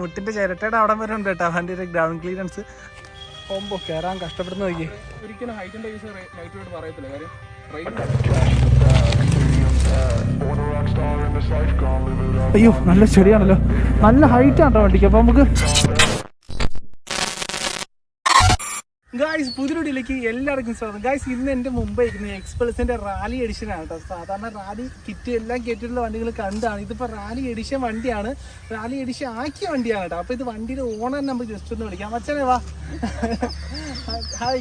മുട്ടിന്റെ ചിരട്ടയുടെ അവിടെ വരെ ഉണ്ട് കേട്ടോ വണ്ടിയുടെ ഗ്രൗണ്ട് ക്ലിയറൻസ്. പോകുമ്പോ കയറാൻ കഷ്ടപ്പെടുന്ന നോക്കി. ഒരിക്കലും ഹൈറ്റിന്റെ കേസ് ലൈറ്റ് പറയത്തില്ല. കാര്യം അയ്യോ നല്ല ചെടിയാണല്ലോ, നല്ല ഹൈറ്റ് ആട്ടോ വണ്ടിക്ക്. അപ്പൊ നമുക്ക് ഗായ്സ് പുതിയ വീഡിയോയിലേക്ക് എല്ലാവർക്കും സ്വാഗതം. ഗായ്സ് ഇന്ന് എൻ്റെ മുമ്പ് ഇരിക്കുന്ന എക്സ്പൾസിന്റെ റാലി എഡിഷൻ ആണ് കേട്ടോ. സാധാരണ റാലി കിറ്റ് എല്ലാം കേട്ടിട്ടുള്ള വണ്ടികൾ കണ്ടാണ്. ഇതിപ്പോൾ റാലി എഡിഷൻ വണ്ടിയാണ്, റാലി എഡിഷൻ ആക്കിയ വണ്ടിയാണ് കേട്ടോ. അപ്പോൾ ഇത് വണ്ടിയുടെ ഓണർ നമുക്ക് ജസ്റ്റ് ഒന്ന് വിളിക്കാം. മച്ചാനെ വാ. ഹായ്,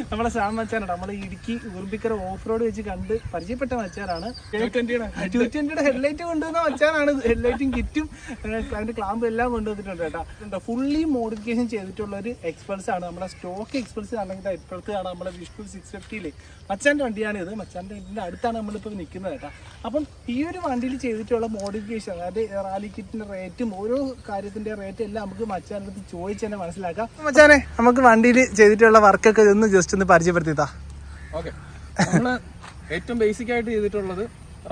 നമ്മളെ സാം മച്ചാനാണ്. നമ്മൾ ഇടുക്കി ഉറുമ്പിക്കര ഓഫ് റോഡ് വെച്ച് കണ്ട് പരിചയപ്പെട്ട മച്ചാനാണ്. 220യുടെ ഹെഡ്ലൈറ്റ് കൊണ്ടുവന്ന മച്ചാനാണ്. ഹെഡ്ലൈറ്റും കിറ്റും അതിന്റെ ക്ലാമ്പും എല്ലാം കൊണ്ടുവന്നിട്ടുണ്ട് കേട്ടോ. ഫുള്ളി മോഡിഫിക്കേഷൻ ചെയ്തിട്ടുള്ള ഒരു എക്സ്പൾസ് ആണ്. നമ്മുടെ സ്റ്റോക്ക് എക്സ്പൾസ് ആണെങ്കിൽ ഇപ്പോഴത്തെയാണ് നമ്മുടെ വിഷ്ണു 650 മച്ചാന്റെ വണ്ടിയാണ് ഇത്. മച്ചാന്റെ ഇതിന്റെ അടുത്താണ് നമ്മളിപ്പോൾ നിൽക്കുന്നത് കേട്ടോ. അപ്പം ഈ ഒരു വണ്ടിയിൽ ചെയ്തിട്ടുള്ള മോഡിഫിക്കേഷൻ, അതായത് റാലി കിറ്റിന്റെ റേറ്റും ഓരോ കാര്യത്തിന്റെ റേറ്റ് എല്ലാം നമുക്ക് മച്ചാൻ്റെ അടുത്ത് ചോദിച്ച് തന്നെ മനസ്സിലാക്കാം. മച്ചാനെ നമുക്ക് വണ്ടിയിൽ ചെയ്തിട്ടുള്ള വർക്കൊക്കെ ഒന്ന് ജസ്റ്റ് ഒന്ന് പരിചയപ്പെടുത്തിത്താ. ഓക്കെ, നമ്മള് ഏറ്റവും ബേസിക് ആയിട്ട് ചെയ്തിട്ടുള്ളത്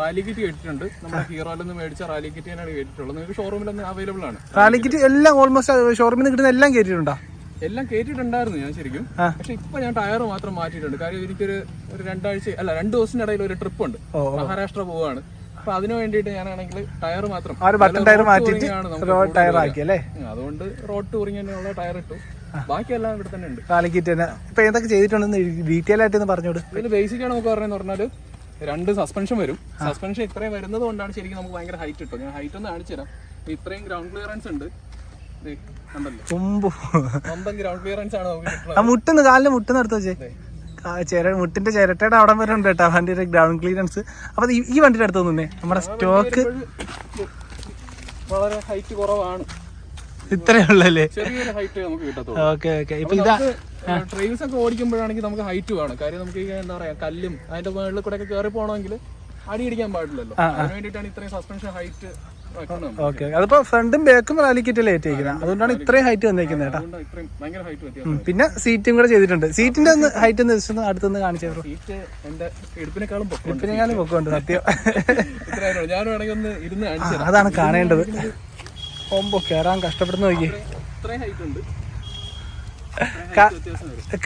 റാലി കിറ്റ് കേട്ടിട്ടുണ്ട്. നമ്മുടെ ഹീറോയിൽ നിന്ന് മേടിച്ച റാലി കിറ്റ് തന്നെയാണ് കേട്ടിട്ടുള്ളത്. നിങ്ങൾക്ക് ഷോറൂമിലൊന്നും അവൈലബിൾ ആണ്. റാലി കിറ്റ് എല്ലാം ഓൾമോസ്റ്റ് ഷോറൂമിൽ നിന്ന് കിട്ടുന്ന എല്ലാം കേട്ടിട്ടുണ്ടോ? എല്ലാം കേട്ടിട്ടുണ്ടായിരുന്നു ഞാൻ ശരിക്കും. പക്ഷെ ഇപ്പൊ ഞാൻ ടയർ മാത്രം മാറ്റിയിട്ടുണ്ട്. കാര്യം എനിക്കൊരു 2 ദിവസത്തിന്റെ ഇടയിൽ ഒരു ട്രിപ്പ് ഉണ്ട്, മഹാരാഷ്ട്ര പോവാണ്. അപ്പൊ അതിനു വേണ്ടിയിട്ട് ഞാനാണെങ്കിൽ ടയർ മാത്രം അതുകൊണ്ട് റോഡ് ടൂറിംഗ് തന്നെയുള്ള ടയർ ഇട്ടു. ബാക്കിയെല്ലാം ഇവിടെ തന്നെ ഉണ്ട്. റാലിക്കിറ്റ് തന്നെ ഇപ്പൊ എന്തൊക്കെ ചെയ്തിട്ടുണ്ടെന്ന് ഡീറ്റെയിൽ ആയിട്ട് പറഞ്ഞോട്. ഇതിൽ ബേസിക് ആണ് നമുക്ക് പറയുന്നത് പറഞ്ഞാല് 2 സസ്പെൻഷൻ വരും. സസ്പെൻഷൻ ഇത്രയും വരുന്നത് കൊണ്ടാണ് ശരിക്കും നമുക്ക് ഭയങ്കര ഹൈറ്റ് കിട്ടും. ഞാൻ ഹൈറ്റ് ഒന്ന് കാണിച്ചു തരാം. ഇത്രയും ഗ്രൗണ്ട് ക്ലിയറൻസ് ഉണ്ട്. ഗ്രൗണ്ട് ക്ലിയറൻസ് ആണ് മുട്ടുന്ന് കാലിന് മുട്ടെന്ന് എടുത്ത് വെച്ചേ. മുട്ടിന്റെ ചിരട്ടയുടെ അവിടെ വരെ ഉണ്ട് കേട്ടോ വണ്ടിയുടെ ഗ്രൗണ്ട് ക്ലിയറൻസ്. അപ്പൊ ഈ വണ്ടിയുടെ അടുത്ത് നിന്നേ നമ്മുടെ സ്റ്റോക്ക് വളരെ ഹൈറ്റ് കുറവാണ്. ഇത്രയുള്ളല്ലേ? ചെറിയൊരു ഹൈറ്റ് നമുക്ക് കിട്ടത്തുള്ളൂ. Okay okay. ഇപ്പൊ ഇതാ ട്രെയിൽസ് ഒക്കെ ഓടിക്കുമ്പോഴാണെങ്കിൽ നമുക്ക് ഹൈറ്റ് വേണം. കാര്യം നമുക്ക് എന്താ പറയാ കല്ലും അതിന്റെ മുകളിൽ കൂടെ ഒക്കെ കയറി പോകണമെങ്കിൽ അടിയിടിക്കാൻ പാടില്ലല്ലോ. അതിന് വേണ്ടിയിട്ടാണ് ഇത്രയും സസ്പെൻഷൻ ഹൈറ്റ്. ഓക്കെ, അതിപ്പോ ഫ്രണ്ടും ബാക്കും റാലിക്കിറ്റല്ലേ ഏറ്റിരിക്കുന്നത്, അതുകൊണ്ടാണ് ഇത്രയും ഹൈറ്റ് വന്നിരിക്കുന്നത് കേട്ടോ. പിന്നെ സീറ്റും കൂടെ ചെയ്തിട്ടുണ്ട്. സീറ്റിന്റെ ഒന്ന് ഹൈറ്റ് ഒന്ന് അടുത്തൊന്ന് കാണിച്ചു. എടുപ്പിനെക്കാളും പൊക്കമുണ്ട് സത്യം. ഞാൻ വേണമെങ്കിൽ ഒന്ന് ഇരുന്ന് അതാണ് കാണേണ്ടത്. പോകുമ്പോ കേറാൻ കഷ്ടപ്പെടുന്ന നോക്കി.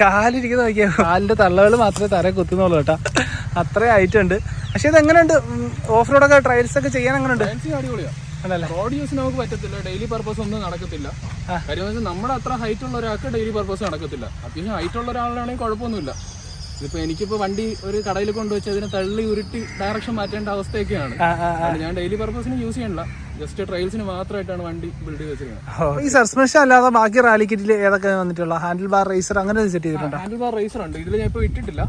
കാലിരിക്കുന്ന നോക്കിയാ കാലിന്റെ തള്ളകൾ മാത്രമേ തറ കുത്തുന്നുള്ളൂ കേട്ടോ. അത്രയും ഹൈറ്റ് ഉണ്ട്. പക്ഷെ ഇത് എങ്ങനെയുണ്ട് ഓഫ് റോഡൊക്കെ ട്രയൽസ് ഒക്കെ ചെയ്യാൻ? എങ്ങനെയുണ്ട്? റോഡ് യൂസ് നമുക്ക് പറ്റത്തില്ല, ഡെയിലി പർപ്പസ് ഒന്നും നടക്കത്തില്ല. കാര്യം നമ്മുടെ അത്ര ഹൈറ്റ് ഉള്ള ഒരാൾക്ക് ഡെയിലി പർപ്പസ് നടക്കത്തില്ല. അത്യാവശ്യം ഹൈറ്റ് ഉള്ള ഒരാളാണെങ്കിൽ കുഴപ്പമൊന്നുമില്ല. ഇതിപ്പോ എനിക്കിപ്പോ വണ്ടി ഒരു കടയിൽ കൊണ്ടുവച്ച് അതിനെ തള്ളി ഉരുട്ടി ഡയറക്ഷൻ മാറ്റേണ്ട അവസ്ഥയൊക്കെയാണ്. ഞാൻ ഡെയിലി പർപ്പസിന് യൂസ് ചെയ്യണില്ല, ജസ്റ്റ് ട്രയൽസിന് മാത്രമായിട്ടാണ് വണ്ടി ബിൽഡ് ചെയ്ത് വെച്ചിരിക്കുന്നത്. ഈ സസ്പെൻഷൻ അല്ലാതെ ബാക്കി റാലി കിറ്റിൽ ഏതൊക്കെ വന്നിട്ടുള്ള ഹാൻഡിൽ ബാർ റേസർ അങ്ങനെ സെറ്റ് ചെയ്തിട്ടുണ്ട്? ഹാൻഡിൽ ബാർ റേസർ ഉണ്ട്. ഇതിൽ ഞാൻ ഇപ്പൊ ഇട്ടിട്ടില്ല.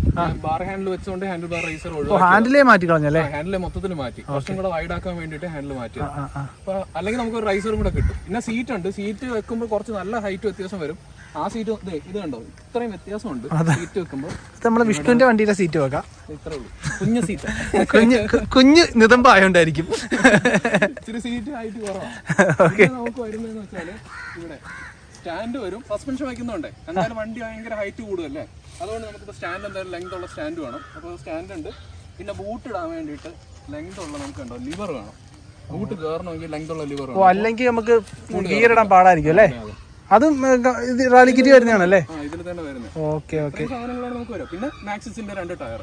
ബാർ ഹാൻഡിൽ വെച്ചുകൊണ്ട് ഹാൻഡിൽ ബാർ റേസർ ഹാൻഡിലേ മാറ്റി കളഞ്ഞല്ലേ? ഹാൻഡിലെ മൊത്തത്തിൽ മാറ്റി, കുറച്ചും കൂടെ വൈഡ് ആക്കാൻ വേണ്ടിട്ട് ഹാൻഡിൽ മാറ്റി. അപ്പൊ അല്ലെങ്കിൽ നമുക്ക് ഒരു റൈസറും കൂടെ കിട്ടും. പിന്നെ സീറ്റ് ഉണ്ട്. സീറ്റ് വെക്കുമ്പോൾ കുറച്ച് നല്ല ഹൈറ്റ് വ്യത്യാസം വരും. ആ സീറ്റ് ഇത് കണ്ടോ, ഇത്രയും വ്യത്യാസമുണ്ട് സീറ്റ് വെക്കുമ്പോൾ. നമ്മളെ വിഷ്ണുവിന്റെ വണ്ടിയുടെ സീറ്റ് വെക്കാം. ഇത്രേ ഉള്ളൂ, കുഞ്ഞു സീറ്റ്. കുഞ്ഞ് നിതമ്പായോണ്ടായിരിക്കും ഇച്ചിരി സീറ്റ് ഹൈറ്റ് കുറവാണ്. നമുക്ക് വരുന്നതെന്ന് വെച്ചാല് ഇവിടെ സ്റ്റാൻഡ് വരും. സസ്പെൻഷൻ വയ്ക്കുന്നുണ്ടേ എന്തായാലും വണ്ടി ഭയങ്കര ഹൈറ്റ് കൂടുതലല്ലേ, അതുകൊണ്ട് നമുക്കിപ്പോൾ സ്റ്റാൻഡ് എന്തായാലും ലെങ്ത് ഉള്ള സ്റ്റാൻഡ് വേണം. അപ്പോൾ സ്റ്റാൻഡ് ഉണ്ട്. പിന്നെ ബൂട്ട് ഇടാൻ വേണ്ടിയിട്ട് ലെങ്ത് ഉള്ള നമുക്ക് ഉണ്ടോ ലിവർ വേണം. ബൂട്ട് കയറണമെങ്കിൽ ലെങ്ത് ഉള്ള ലിവർ വേണം. അല്ലെങ്കിൽ നമുക്ക് ഗിയർ ഇടാൻ പാടായിരിക്കും അല്ലേ? അതും റാലി കിറ്റ് വരുന്നതാണല്ലേ? ഇതിൽ തന്നെ വരുന്നത്. Okay okay. സാധനങ്ങളാണ് നമുക്ക് വരും. പിന്നെ മാക്സിസിന്റെ 2 ടയർ.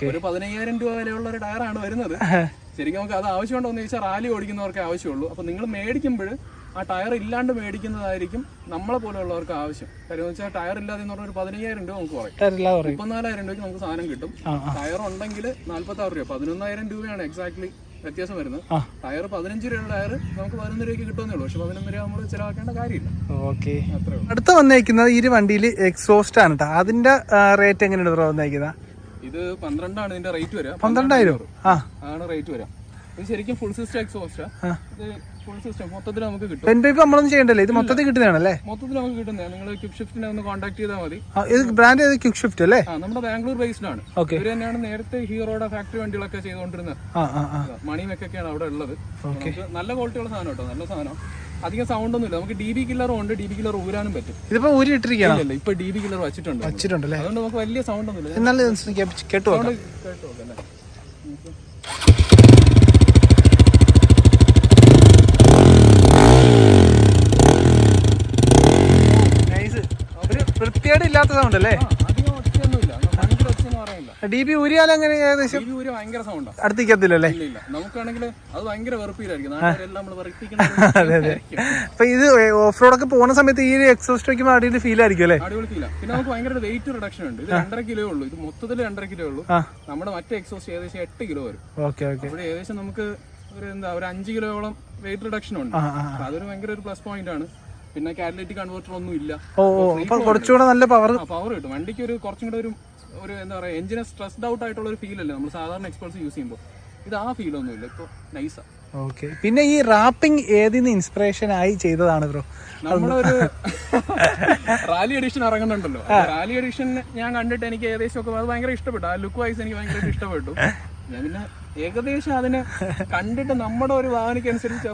ഒരു 15,000 രൂപ വിലയുള്ള ഒരു ടയറാണ് വരുന്നത്. ശരിക്കും നമുക്ക് അത് ആവശ്യമുണ്ടോ എന്ന് ചോദിച്ചാൽ റാലി ഓടിക്കുന്നവർക്ക് ആവശ്യമുള്ളൂ. അപ്പൊ നിങ്ങൾ മേടിക്കുമ്പോൾ ആ ടയർ ഇല്ലാണ്ട് മേടിക്കുന്നതായിരിക്കും നമ്മളെ പോലെയുള്ളവർക്ക് ആവശ്യം. കാര്യം എന്ന് വെച്ചാൽ ടയർ ഇല്ലാതെ എന്ന് പറഞ്ഞാൽ ഒരു 15,000 രൂപ നമുക്ക് കുറയും. 34,000 രൂപയ്ക്ക് നമുക്ക് സാധനം കിട്ടും. ടയർ ഉണ്ടെങ്കിൽ 46 രൂപ, 11,000 രൂപയാണ് എക്സാക്ട്ലി വ്യത്യാസം വരുന്നത്. ടയർ 15 രൂപയുടെ ടയർ നമുക്ക് 11 രൂപയ്ക്ക് കിട്ടുന്നേ ഉള്ളൂ. പക്ഷെ 11 രൂപ നമ്മൾ ചിലവാക്കേണ്ട കാര്യമില്ല. ഓക്കെ. അടുത്ത വന്നേക്കുന്നത് ഈ വണ്ടിയിൽ എക്സോസ്റ്റ് ആണ് കേട്ടോ. അതിന്റെ റേറ്റ് എങ്ങനെയാണ് വന്നേക്കുന്നത്? ഇത് 12 ആണ് ഇതിന്റെ റേറ്റ് വരിക. 12,000 ആണ് റേറ്റ് വരിക. ഇത് ശരിക്കും ഫുൾ സിസ്റ്റം എക്സോസ്റ്റാ. ഇത് ഫുൾ സിസ്റ്റം മൊത്തത്തിൽ നമുക്ക് കിട്ടും. പെൻ പൈപ്പ് നമ്മളൊന്നും ചെയ്യണ്ടല്ലേ, ഇത് മൊത്തത്തിൽ കിട്ടുന്നതാണല്ലേ? മൊത്തത്തിൽ നമുക്ക് കിട്ടുന്നതാണ്. നിങ്ങൾ ക്വിക്ക് ഷിഫ്റ്റിനെ ഒന്ന് കോൺടാക്ട് ചെയ്താൽ മതി. ഇത് ബ്രാൻഡ് ഏത്? ക്വിക്ക് ഷിഫ്റ്റ് അല്ലേ? നമ്മുടെ ബാംഗ്ലൂർ ബേസ്ഡ് ആണ്. ഇവര് തന്നെയാണ് നേരത്തെ ഹീറോയുടെ ഫാക്ടറി വണ്ടികളൊക്കെ ചെയ്തുകൊണ്ടിരുന്നത്. മണിമെക്കൊക്കെയാണ് അവിടെ ഉള്ളത്. നല്ല ക്വാളിറ്റിയുള്ള സാധനം കേട്ടോ, നല്ല സാധനം. അധികം സൗണ്ട് ഒന്നുമില്ല. നമുക്ക് DB കില്ലറും ഉണ്ട്. DB കില്ലർ ഊരാനും പറ്റും. ഇതിപ്പോ ഊരി ഇട്ടിരിക്കുകയാണ്. ഇപ്പൊ DB കില്ലർ വെച്ചിട്ടുണ്ട്. അതുകൊണ്ട് നമുക്ക് വലിയ സൗണ്ട് ഒന്നുമില്ല. കേട്ടോ കേട് ഇല്ലാത്ത സൗണ്ട് അല്ലേ? അധികം ഒച്ചയൊന്നുമില്ല, ഭയങ്കര ഒച്ചയെന്ന് പറയില്ല. DB ഊരിയാലും അങ്ങനെ ഏകദേശം DB ഊരി ഭയങ്കര സൗണ്ടാണ്, അടുത്തേക്കത്തില്ലല്ലേ? ഇല്ല. നമുക്കാണെങ്കിൽ അത് ഭയങ്കര വെറുപ്പിലായിരിക്കും, നാട്ടുകാരെല്ലാം നമ്മൾ വെറുപ്പിക്കുന്ന. അപ്പൊ ഇത് ഓഫ് റോഡൊക്കെ പോകുന്ന സമയത്ത് ഈ ഒരു എക്സോസ്റ്റ് വയ്ക്കുമ്പോൾ അടിയിൽ ഫീൽ ആയിരിക്കും അല്ലേ? അടിപൊളി ഫീല. പിന്നെ നമുക്ക് ഭയങ്കര വെയിറ്റ് റിഡക്ഷൻ ഉണ്ട്. ഇത് 2.5 കിലോ ഉള്ളൂ, ഇത് മൊത്തത്തിൽ 2.5 കിലോ ഉള്ളൂ. നമ്മുടെ മറ്റേ എക്സോസ്റ്റ് ഏകദേശം 8 കിലോ വരും. അപ്പോൾ ഏകദേശം നമുക്ക് ഒരു 5 കിലോയോളം വെയിറ്റ് റിഡക്ഷൻ ഉണ്ട്. അതൊരു ഭയങ്കര ഒരു പ്ലസ് പോയിന്റ് ആണ്. പിന്നെ കാറ്റലിറ്റിക് കൺവേർട്ടർ ഒന്നും ഇല്ല, കുറച്ചുകൂടെ നല്ല പവർ കിട്ടും വണ്ടിക്ക്. ഒരു കുറച്ചും കൂടെ ഒരു എന്താ പറയുക, എഞ്ചിനെ സ്ട്രെസ്ഡ് ഔട്ട് ആയിട്ടുള്ള ഒരു ഫീൽ അല്ലേ നമ്മൾ സാധാരണ എക്സ്പൾസ് യൂസ് ചെയ്യുമ്പോൾ. ഇത് ആ ഫീൽ ഒന്നും ഇല്ല, ഇപ്പോൾ നൈസാ. ഓക്കെ. പിന്നെ ഈ റാപ്പിംഗ് ഏതിന്ന് ഇൻസ്പിറേഷൻ ആയി ചെയ്തതാണ് ബ്രോ? നമ്മളൊരു റാലി എഡിഷൻ ഇറങ്ങുന്നുണ്ടല്ലോ, റാലി എഡിഷൻ ഞാൻ കണ്ടിട്ട് എനിക്ക് ഏകദേശം ഒക്കെ അത് ഭയങ്കര ഇഷ്ടപ്പെട്ടു. ആ ലുക്ക് വൈസ് എനിക്ക് ഭയങ്കര ഇഷ്ടപ്പെട്ടു. ഞാൻ പിന്നെ ഏകദേശം അതിനെ കണ്ടിട്ട് നമ്മുടെ ഒരു ഭാവനയ്ക്കനുസരിച്ച്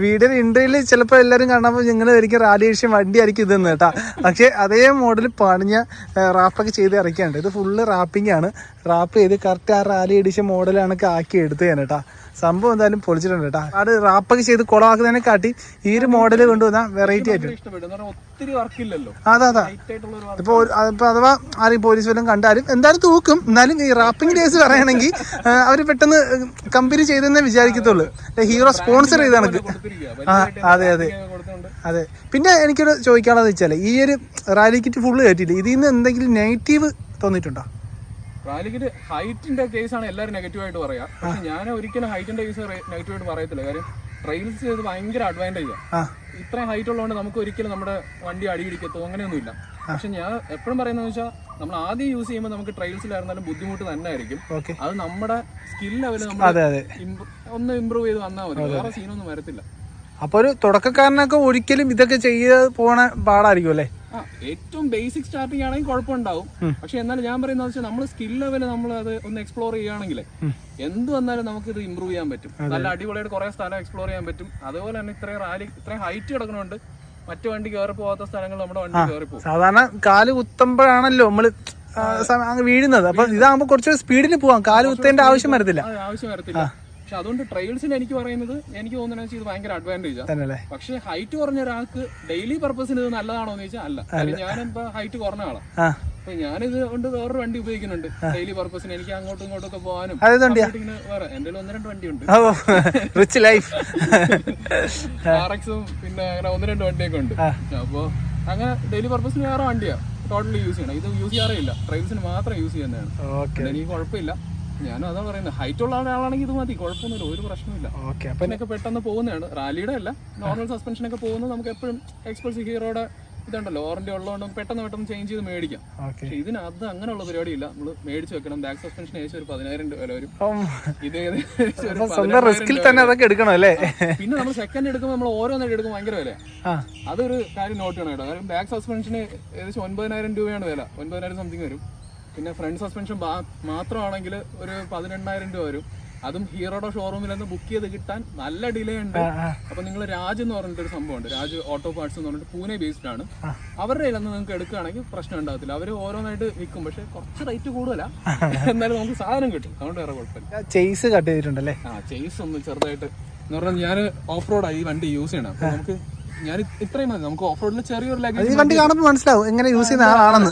വീഡിയോ ഇന്റർവ്യൂല് ചിലപ്പോൾ എല്ലാവരും കാണുമ്പോൾ നിങ്ങൾ ഒരിക്കലും റാലി എഡിഷൻ വണ്ടി ആയിരിക്കും ഇതെന്ന് കേട്ടാ. പക്ഷെ അതേ മോഡൽ പണിഞ്ഞ റാപ്പൊക്കെ ചെയ്ത് ഇറക്കിയാണ്. ഇത് ഫുള്ള് റാപ്പിംഗ് ആണ്. റാപ്പ് ചെയ്ത് കറക്റ്റ് ആ റാലി എഡിഷൻ മോഡലാണ് ആക്കി എടുത്തതാണ് കേട്ടാ. സംഭവം എന്തായാലും പൊളിച്ചിട്ടുണ്ട് കേട്ടോ. അത് റാപ്പൊക്കെ ചെയ്ത് കുളമാക്കുന്നതിനെ കാട്ടി ഈ ഒരു മോഡൽ കൊണ്ടുവന്ന വെറൈറ്റി ആയിട്ട് അതാ. ഇപ്പൊ അഥവാ ആരെയും പോലീസ് വല്ലതും കണ്ടാലും എന്തായാലും തൂക്കും. എന്നാലും ഈ റാപ്പിംഗ് ഡേയ്സ് പറയുകയാണെങ്കിൽ അവര് പെട്ടെന്ന് കമ്പനി ചെയ്തെന്നേ വിചാരിക്കത്തുള്ളൂ. ഹീറോ സ്പോൺസർ ചെയ്ത് കണക്ക്. അതെ അതെ അതെ. പിന്നെ എനിക്കൊരു ചോദിക്കാനുള്ളത് വെച്ചാല് ഈ ഒരു റാലി കിറ്റ് ഫുള്ള് കയറ്റിയില്ല, ഇതിൽ നിന്ന് എന്തെങ്കിലും നെഗറ്റീവ് തോന്നിയിട്ടുണ്ടോ? റാലിക്കിട്ട് ഹൈറ്റിന്റെ കേസാണ് എല്ലാവരും നെഗറ്റീവായിട്ട് പറയാം. പക്ഷെ ഞാൻ ഒരിക്കലും ഹൈറ്റിന്റെ കേസ് നെഗറ്റീവായിട്ട് പറയത്തില്ല. കാര്യം ട്രെയിൽസ് ചെയ്ത് ഭയങ്കര അഡ്വാൻറ്റേജാണ്. ഇത്രയും ഹൈറ്റ് ഉള്ളതുകൊണ്ട് നമുക്ക് ഒരിക്കലും നമ്മുടെ വണ്ടി അടിയിടിക്കത്തോ അങ്ങനെയൊന്നുമില്ല. പക്ഷെ ഞാൻ എപ്പോഴും പറയുന്നത് വെച്ചാൽ നമ്മൾ ആദ്യം യൂസ് ചെയ്യുമ്പോൾ നമുക്ക് ട്രെയിൽസിലായിരുന്നാലും ബുദ്ധിമുട്ട് തന്നെ ആയിരിക്കും. അത് നമ്മുടെ സ്കിൽ ലെവല് നമ്മൾ ഒന്ന് ഇമ്പ്രൂവ് ചെയ്ത് വന്നാൽ മതി, വേറെ സീനൊന്നും വരത്തില്ല. അപ്പൊ ഒരു തുടക്കക്കാരനൊക്കെ ഒരിക്കലും ഇതൊക്കെ ചെയ്ത് പോണ പാടായിരിക്കും അല്ലേ? ഏറ്റവും ബേസിക് സ്റ്റാർട്ടിംഗ് ആണെങ്കിൽ കുഴപ്പമുണ്ടാവും. പക്ഷെ എന്നാലും ഞാൻ പറയുന്നത് വെച്ചാൽ നമ്മൾ സ്കിൽ ലെവല് നമ്മൾ അത് ഒന്ന് എക്സ്പ്ലോർ ചെയ്യുകയാണെങ്കിൽ എന്ത് വന്നാലും നമുക്ക് ഇത് ഇമ്പ്രൂവ് ചെയ്യാൻ പറ്റും. നല്ല അടിപൊളിയായിട്ട് കുറെ സ്ഥലം എക്സ്പ്ലോർ ചെയ്യാൻ പറ്റും. അതുപോലെ തന്നെ ഇത്രയും ഹൈറ്റ് കിടക്കണോണ്ട് മറ്റു വണ്ടി കയറി പോകാത്ത സ്ഥലങ്ങൾ നമ്മുടെ വണ്ടി കയറി പോകും. സാധാരണ കാല് കുത്തുമ്പോഴാണല്ലോ നമ്മള് വീഴുന്നത്. അപ്പൊ ഇതാകുമ്പോ കുറച്ച് സ്പീഡിന് പോവാം, കാല് കുത്തേണ്ട ആവശ്യം വരത്തില്ല. പക്ഷെ അതുകൊണ്ട് ട്രെയിൽസിന് എനിക്ക് പറയുന്നത്, എനിക്ക് തോന്നുന്നത് ഇത് ഭയങ്കര അഡ്വാൻറ്റേജാണ്. പക്ഷെ ഹൈറ്റ് കുറഞ്ഞ ഒരാൾക്ക് ഡെയിലി പർപ്പസിന് ഇത് നല്ലതാണോ എന്ന് ചോദിച്ചാൽ അല്ല. ഞാനിപ്പോ ഹൈറ്റ് കുറഞ്ഞ ആളാണ്, അപ്പൊ ഞാനിത് കൊണ്ട് വേറൊരു വണ്ടി ഉപയോഗിക്കുന്നുണ്ട് ഡെയിലി പർപ്പസിന്. എനിക്ക് അങ്ങോട്ടും ഇങ്ങോട്ടൊക്കെ പോകാനും വേറെ എന്റെ 1-2 വണ്ടിയുണ്ട്. RX-ഉം പിന്നെ അങ്ങനെ 1-2 വണ്ടിയൊക്കെ ഉണ്ട്. അപ്പൊ അങ്ങനെ ഡെയിലി പർപ്പസിന് വേറെ വണ്ടിയാണ് ടോട്ടലി യൂസ് ചെയ്യണം. ഇത് യൂസ് ചെയ്യാറേ ഇല്ല, ട്രെയിൽസിന് മാത്രം യൂസ് ചെയ്യുന്നതാണ്. എനിക്ക് കുഴപ്പമില്ല. ഞാനും അതാ പറയുന്നത്, ഹൈറ്റ് ഉള്ള ആളാണെങ്കിൽ ഇത് മതി, കുഴപ്പമൊന്നുമില്ല, ഒരു പ്രശ്നമില്ല. പിന്നൊക്കെ പെട്ടെന്ന് പോകുന്നതാണ്. റാലിയുടെ അല്ല, നോർമൽ സസ്പെൻഷൻ ഒക്കെ പോകുന്നത് നമുക്ക് എപ്പോഴും എക്സ്പൾസ് ഹീറോയുടെ ഇതുണ്ടല്ലോ, വാറന്റി ഉള്ളതുകൊണ്ട് പെട്ടെന്ന് ചേഞ്ച് ചെയ്ത് മേടിക്കാം. പക്ഷെ ഇതിനകത്ത് അങ്ങനെയുള്ള പരിപാടിയില്ല. നമ്മൾ മേടിച്ച് വെക്കണം. ബാക്ക് സസ്പെൻഷൻ ഏകദേശം ഒരു 10,000 വില വരും. ഇത് പിന്നെ നമ്മൾ സെക്കൻഡ് എടുക്കുമ്പോൾ നമ്മൾ ഓരോന്നായിട്ട് എടുക്കുമ്പോൾ ഭയങ്കര വില. അതൊരു കാര്യം നോട്ട് ചെയ്യണം കേട്ടോ. കാരണം ബാക്ക് സസ്പെൻഷന് ഏകദേശം 9,000 രൂപയാണ് വില, 9,000 സംതിങ് വരും. പിന്നെ ഫ്രണ്ട് സസ്പെൻഷൻ മാത്രമാണെങ്കിൽ ഒരു 18,000 രൂപ വരും. അതും ഹീറോയുടെ ഷോറൂമിൽ നിന്ന് ബുക്ക് ചെയ്ത് കിട്ടാൻ നല്ല ഡിലേ ഉണ്ട്. അപ്പൊ നിങ്ങൾ രാജ് എന്ന് പറഞ്ഞിട്ടൊരു സംഭവമുണ്ട്, രാജ് ഓട്ടോ പാർട്സ് എന്ന് പറഞ്ഞിട്ട് പൂനെ ബേസ്ഡ് ആണ്. അവരുടെ കയ്യിൽ നിന്ന് നിങ്ങൾക്ക് എടുക്കുകയാണെങ്കിൽ പ്രശ്നം ഉണ്ടാകത്തില്ല. അവർ ഓരോന്നായിട്ട് വിൽക്കും, പക്ഷെ കുറച്ച് റേറ്റ് കൂടുതലാ, എന്നാലും നമുക്ക് സാധനം കിട്ടും. അതുകൊണ്ട് വേറെ കുഴപ്പമില്ല. Chase cut ചെയ്തിട്ടുണ്ടല്ലേ? ചെയ്സ് ഒന്ന് ചെറുതായിട്ട് എന്ന് പറഞ്ഞാൽ ഞാൻ ഓഫ് റോഡായി ഈ വണ്ടി യൂസ് ചെയ്യണം. അപ്പൊ നമുക്ക് ഞാൻ ഇത്രയും മതി. നമുക്ക് ഓഫ് റോഡിൽ ചെറിയൊരു ലഗേജ് വണ്ടി കാണുമ്പോൾ മനസ്സിലാവും എങ്ങനെ യൂസ് ചെയ്യുന്ന ആളാണെന്ന്.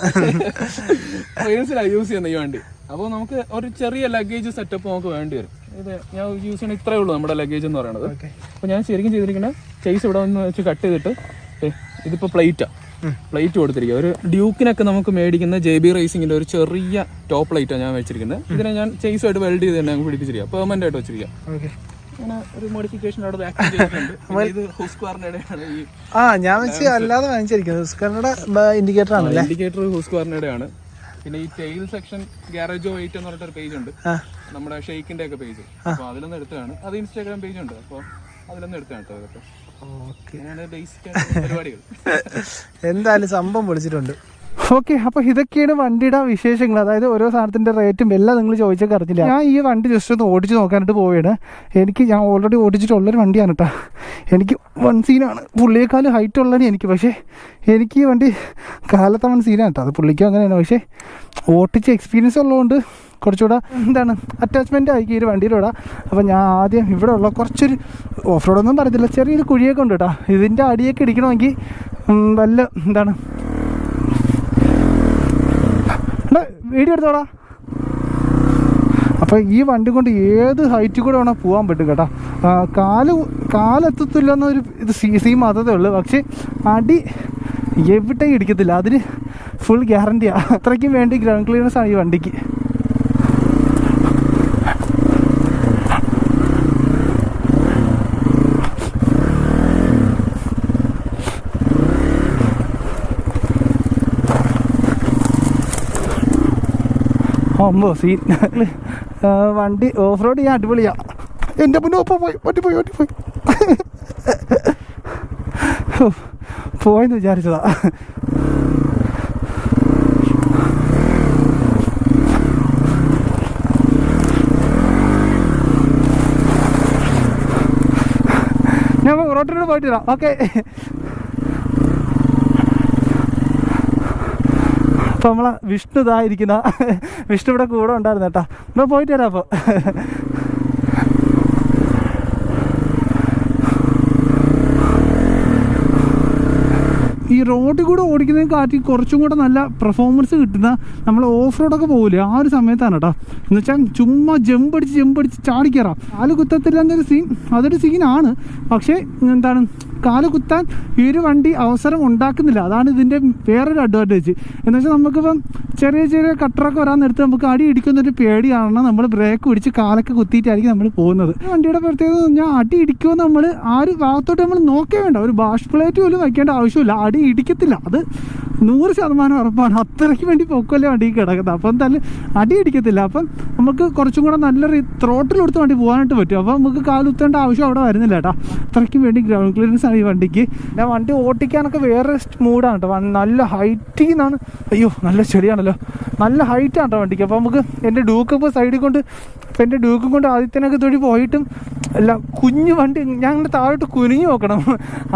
ട്രെയിൻസിലാണ് യൂസ് ചെയ്യുന്നത് ഈ വണ്ടി. അപ്പോൾ നമുക്ക് ഒരു ചെറിയ ലഗേജ് സെറ്റപ്പ് നമുക്ക് വേണ്ടി വരും. ഇത് ഞാൻ യൂസ് ചെയ്യണ ഇത്രയേ ഉള്ളൂ നമ്മുടെ ലഗേജ് എന്ന് പറയുന്നത്. അപ്പോൾ ഞാൻ ശരിക്കും ചെയ്തിരിക്കുന്നത് ചെയ്സ് ഇവിടെ ഒന്ന് വെച്ച് കട്ട് ചെയ്തിട്ട്, ഇതിപ്പോൾ പ്ലേറ്റ് കൊടുത്തിരിക്കുക. ഒരു ഡ്യൂക്കിനൊക്കെ നമുക്ക് മേടിക്കുന്ന JB റേസിങ്ങിന്റെ ഒരു ചെറിയ ടോപ്പ് പ്ലേറ്റാണ് ഞാൻ വെച്ചിരിക്കുന്നത്. ഇതിനെ ഞാൻ ചെയ്സുമായിട്ട് വെൽഡ് ചെയ്ത് തന്നെ പിടിപ്പിച്ചിരിക്കുക, പെർമനന്റ് ആയിട്ട് വെച്ചിരിക്കുക. അങ്ങനെ ഒരു മോഡിഫിക്കേഷൻ അവിടെ ബാക്ക് ചെയ്തിട്ടുണ്ട്. ഇത് ഹുസ്ക്വാറിനയുടെ ഞാൻ വെച്ച് അല്ലാതെ വാങ്ങിച്ചിരിക്കുന്നത് ഇൻഡിക്കേറ്റർ ആണ്. ഇൻഡിക്കേറ്റർ ഹുസ്ക്വാറിനയുടെ ആണ്. പിന്നെ ഈ ടെയിൽ സെക്ഷൻ ഗാരേജോ 8 എന്ന് പറഞ്ഞിട്ടൊരു പേജ് ഉണ്ട്, നമ്മുടെ ഷെയ്ക്കിന്റെ ഒക്കെ പേജ്. അപ്പൊ അതിലൊന്നും എടുത്തതാണ്. അത് ഇൻസ്റ്റാഗ്രാം പേജ് ഉണ്ട്, അപ്പൊ അതിലൊന്നും എടുത്താണ് കേട്ടോ. ഇതൊക്കെ ബേസിക് പരിപാടികൾ. എന്തായാലും സംഭവം വിളിച്ചിട്ടുണ്ട്. ഓക്കെ, അപ്പോൾ ഇതൊക്കെയാണ് വണ്ടിയുടെ വിശേഷങ്ങൾ. അതായത് ഓരോ സാധനത്തിൻ്റെ റേറ്റും എല്ലാം നിങ്ങൾ ചോദിച്ചൊക്കെ അറിഞ്ഞില്ല. ഞാൻ ഈ വണ്ടി ജസ്റ്റ് ഒന്ന് ഓടിച്ച് നോക്കാനായിട്ട് പോവുകയാണ്. ഞാൻ ഓൾറെഡി ഓടിച്ചിട്ടുള്ളൊരു വണ്ടിയാണ് കേട്ടോ. എനിക്ക് 1 സീനാണ്, പുള്ളിയേക്കാൾ ഹൈറ്റ് ഉള്ളതാണ് എനിക്ക്. പക്ഷേ എനിക്ക് ഈ വണ്ടി കാലത്തെ 1 സീനാണ് കേട്ടോ. അത് പുള്ളിക്കും അങ്ങനെയാണ്. പക്ഷേ ഓടിച്ച് എക്സ്പീരിയൻസ് ഉള്ളതുകൊണ്ട് കുറച്ചുകൂടെ അറ്റാച്ച്മെൻ്റ് ആയിരിക്കും ഈ ഒരു വണ്ടിയിലൂടെ. അപ്പോൾ ഞാൻ ആദ്യം ഇവിടെ ഉള്ള കുറച്ചൊരു ഓഫ് റോഡൊന്നും പറയത്തില്ല, ചെറിയൊരു കുഴിയൊക്കെ ഉണ്ട് കേട്ടോ. ഇതിൻ്റെ അടിയൊക്കെ ഇടിക്കണമെങ്കിൽ വല്ല വീഡിയോ എടുത്തോടാ. അപ്പോൾ ഈ വണ്ടി കൊണ്ട് ഏത് ഹൈറ്റിൽ കൂടെ വേണം പോകാൻ പറ്റും കേട്ടോ. കാലെത്തത്തില്ല എന്നൊരു ഇത് സി മാത്രമേ ഉള്ളൂ. പക്ഷേ അടി എവിടെയും ഇടിക്കത്തില്ല, അതിന് ഫുൾ ഗ്യാരണ്ടിയാണ്. അത്രയ്ക്കും വേണ്ടി ഗ്രൗണ്ട് ക്ലിയറൻസ് ആണ് ഈ വണ്ടിക്ക്. അമ്പോ സീൻ. വണ്ടി ഓഫ് റോഡ് ചെയ്യാൻ അടിപൊളിയാ. എൻ്റെ മുന്നേ ഒപ്പം വണ്ടി പോയി പോയെന്ന് വിചാരിച്ചതാ. ഞാൻ റോട്ടിലൂടെ പോയിട്ട് വരാം. ഓക്കെ. അപ്പോൾ നമ്മളെ വിഷ്ണു ഇതായിരിക്കുന്ന വിഷ്ണു ഇവിടെ കൂടെ ഉണ്ടായിരുന്നു കേട്ടോ. എന്നാൽ പോയിട്ട് വരാം. അപ്പോൾ ഈ റോഡിൽ കൂടെ ഓടിക്കുന്നതിന് കാട്ടി കുറച്ചും കൂടെ നല്ല പെർഫോമൻസ് കിട്ടുന്ന നമ്മൾ ഓഫ് റോഡൊക്കെ പോകില്ലേ, ആ ഒരു സമയത്താണ് കേട്ടോ. എന്ന് വെച്ചാൽ ചുമ്മാ ജമ്പടിച്ച് ചാടിക്കയറാം. കാല് കുത്തത്തില്ല എന്നൊരു സീൻ, അതൊരു സീനാണ്. പക്ഷേ എന്താണ്, കാല് കുത്താൻ ഈ ഒരു വണ്ടി അവസരം ഉണ്ടാക്കുന്നില്ല. അതാണ് ഇതിൻ്റെ വേറൊരു അഡ്വാൻറ്റേജ്. എന്ന് വെച്ചാൽ നമുക്കിപ്പം ചെറിയ കട്ടറൊക്കെ വരാൻ നേരത്ത് നമുക്ക് അടി ഇടിക്കുന്നൊരു പേടിയാണ്. നമ്മൾ ബ്രേക്ക് പിടിച്ച് കാലൊക്കെ കുത്തിയിട്ടായിരിക്കും നമ്മൾ പോകുന്നത്. വണ്ടിയുടെ പ്രത്യേകത എന്ന് പറഞ്ഞാൽ അടി ഇടിക്കുമോ നമ്മൾ ആ ഒരു ഭാഗത്തോട്ട് നമ്മൾ നോക്കേ വേണ്ട. ഒരു ബാഷ് പ്ലേറ്റ് പോലും വയ്ക്കേണ്ട ആവശ്യമില്ല, അടി ഇടിക്കത്തില്ല. അത് 100% ഉറപ്പാണ്. അത്രയ്ക്ക് വേണ്ടി പൊക്കല്ലേ വണ്ടി കിടക്കുന്നത്. അപ്പം എന്തായാലും അടി ഇടിക്കത്തില്ല. അപ്പം നമുക്ക് കുറച്ചും കൂടെ നല്ലൊരു ത്രോട്ടിൽ കൊടുത്ത് വണ്ടി പോകാനായിട്ട് പറ്റും. അപ്പോൾ നമുക്ക് കാലുത്തേണ്ട ആവശ്യം അവിടെ വരുന്നില്ല കേട്ടോ. അത്രയ്ക്കും വേണ്ടി ഗ്രൗണ്ട് ക്ലിയറൻസ് ആണ് ഈ വണ്ടിക്ക്. ഞാൻ വണ്ടി ഓട്ടിക്കാനൊക്കെ വേറെ മൂഡാണ് കേട്ടോ. നല്ല ഹൈറ്റിൽ നിന്നാണ്. അയ്യോ നല്ല ചെടിയാണല്ലോ, നല്ല ഹൈറ്റാണ് കേട്ടോ വണ്ടിക്ക്. അപ്പോൾ നമുക്ക് എൻ്റെ ഡ്യൂക്ക് ഇപ്പോൾ സൈഡിൽ കൊണ്ട് എൻ്റെ ഡ്യൂക്കും കൊണ്ട് ആദ്യത്തിനൊക്കെ തൊടി പോയിട്ടും അല്ല, കുഞ്ഞു വണ്ടി ഞാൻ അങ്ങനെ താഴോട്ട് കുനിഞ്ഞു നോക്കണം,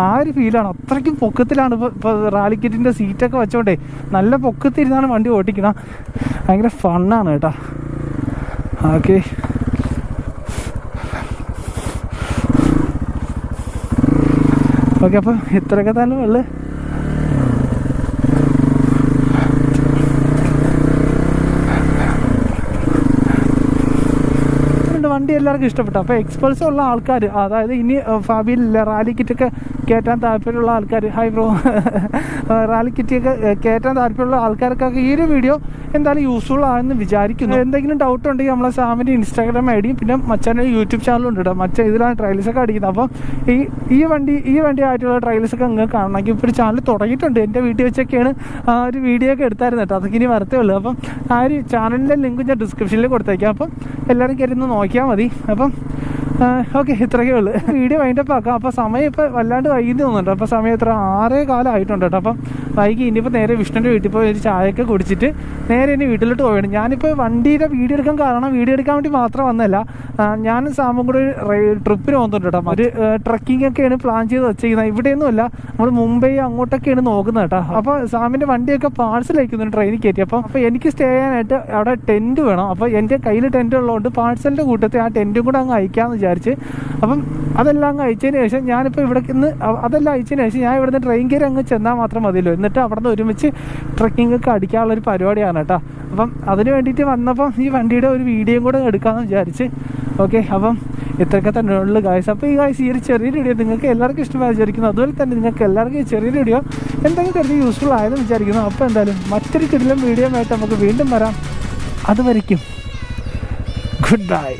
ആ ഒരു ഫീലാണ്. അത്രയ്ക്കും പൊക്കത്തിലാണ് ഇപ്പോൾ റാലിക്കിറ്റിൻ്റെ സീറ്റൊക്കെ വെച്ചോണ്ടേ നല്ല പൊക്കത്തിരുന്നാണ് വണ്ടി ഓടിക്കണം. ഭയങ്കര ഫണ്ണാണ് കേട്ടോ. ഓക്കെ, അപ്പോൾ ഇത്രയൊക്കെ തന്നെ ഉള്ളു. വണ്ടി എല്ലാവർക്കും ഇഷ്ടപ്പെട്ടു. അപ്പോൾ എക്സ്പൾസ് ഉള്ള ആൾക്കാർ, അതായത് ഇനി ഫാബിയിൽ റാലി കിറ്റൊക്കെ കയറ്റാൻ താല്പര്യമുള്ള ആൾക്കാർ, ഹൈ ബ്രോ, റാലി കിറ്റൊക്കെ കയറ്റാൻ താല്പര്യമുള്ള ആൾക്കാർക്കൊക്കെ ഈ ഒരു വീഡിയോ എന്തായാലും യൂസ്ഫുൾ ആണെന്ന് വിചാരിക്കുന്നു. എന്തെങ്കിലും ഡൗട്ട് ഉണ്ടെങ്കിൽ നമ്മളെ സാമിൻ്റെ ഇൻസ്റ്റാഗ്രാം ഐ ഡിയും പിന്നെ മച്ചാൻ്റെ യൂട്യൂബ് ചാനലും ഉണ്ട് കേട്ടോ. മച്ച ഇതിലാണ് ട്രയൽസൊക്കെ അടിക്കുന്നത്. അപ്പം ഈ വണ്ടി ആയിട്ടുള്ള ട്രയൽസൊക്കെ നിങ്ങൾക്ക് കാണണമെങ്കിൽ ഇപ്പോൾ ഒരു ചാനൽ തുടങ്ങിയിട്ടുണ്ട്. എൻ്റെ വീട്ടിൽ വെച്ചൊക്കെയാണ് ആ ഒരു വീഡിയോ ഒക്കെ എടുത്തായിരുന്നു കേട്ടോ. അതൊക്കെ ഇനി വരത്തേ ഉള്ളൂ. അപ്പം ആ ഒരു ചാനലിൻ്റെ ലിങ്ക് ഞാൻ ഡിസ്ക്രിപ്ഷനിൽ കൊടുത്തേക്കാം. അപ്പം എല്ലാവരും കയറി ഒന്ന് നോക്കിയാൽ മതി. അപ്പം ഓക്കെ, ഇത്രയൊക്കെ ഉള്ളു. വീഡിയോ വൈൻഡപ്പ് ആക്കാം. അപ്പോൾ സമയം ഇപ്പോൾ വല്ലാണ്ട് വൈകി തോന്നുന്നുണ്ട്. അപ്പോൾ സമയം എത്ര 6:15 ആയിട്ടുണ്ട് കേട്ടോ. അപ്പം വൈകി ഇനിയിപ്പോൾ നേരെ വിഷ്ണുവിൻ്റെ വീട്ടിൽ പോയി ഒരു ചായയൊക്കെ കുടിച്ചിട്ട് നേരെ ഇനി വീട്ടിലോട്ട് പോവുകയാണ്. ഞാനിപ്പോൾ വണ്ടിയുടെ വീഡിയോ എടുക്കാൻ കാരണം വീഡിയോ എടുക്കാൻ വേണ്ടി മാത്രം വന്നല്ല, ഞാനും സാമും കൂടെ ഒരു ട്രിപ്പിന് പോകുന്നുണ്ട് കേട്ടോ. ഒരു ട്രക്കിംഗ് ഒക്കെയാണ് പ്ലാൻ ചെയ്ത് വെച്ചിരിക്കുന്നത്. ഇവിടെയൊന്നുമല്ല, നമ്മൾ മുംബൈ അങ്ങോട്ടൊക്കെയാണ് നോക്കുന്നത് കേട്ടോ. അപ്പോൾ സാമിൻ്റെ വണ്ടിയൊക്കെ പാഴ്സൽ അയക്കുന്നുണ്ട് ട്രെയിനിൽ കയറ്റി. അപ്പോൾ എനിക്ക് സ്റ്റേ ചെയ്യാനായിട്ട് അവിടെ ടെൻറ്റ് വേണം. അപ്പോൾ എൻ്റെ കയ്യിൽ ടെൻറ്റ് ഉള്ളതുകൊണ്ട് പാഴ്സലിൻ്റെ കൂട്ടത്തിൽ ആ ടെൻറ്റും കൂടെ അങ്ങ് അയക്കാമെന്ന് വിചാരിച്ച്. അപ്പം അതെല്ലാം അങ്ങ് അയച്ചതിന് ശേഷം ഞാനിപ്പോൾ ഇവിടെ നിന്ന് അതെല്ലാം അയച്ചതിന് ശേഷം ഞാൻ ഇവിടുന്ന് ട്രെയിൻ കയറി അങ്ങ് ചെന്നാൽ മാത്രം മതിയല്ലോ. എന്നിട്ട് അവിടെ നിന്ന് ഒരുമിച്ച് ട്രക്കിംഗ് ഒക്കെ അടിക്കാനുള്ളൊരു പരിപാടിയാണ് കേട്ടോ. അപ്പം അതിന് വേണ്ടിയിട്ട് വന്നപ്പം ഈ വണ്ടിയുടെ ഒരു വീഡിയോയും കൂടെ എടുക്കാമെന്ന് വിചാരിച്ച്. ഓക്കെ, അപ്പം ഇത്രയൊക്കെ തന്നെ ഉള്ളു ഗായ്സ്. അപ്പോൾ ഈ ഗായ്സ് ഈ ഒരു ചെറിയ വീഡിയോ നിങ്ങൾക്ക് എല്ലാവർക്കും ഇഷ്ടമായി വിചാരിക്കുന്നു. അതുപോലെ തന്നെ നിങ്ങൾക്ക് എല്ലാവർക്കും ഈ ചെറിയ വീഡിയോ എന്തെങ്കിലും കരുതി യൂസ്ഫുൾ ആയെന്ന് വിചാരിക്കുന്നു. അപ്പോൾ എന്തായാലും മറ്റൊരു കിടിലൻ വീഡിയോ ആയിട്ട് നമുക്ക് വീണ്ടും വരാം. അതുവരയ്ക്കും ഗുഡ് ബൈ.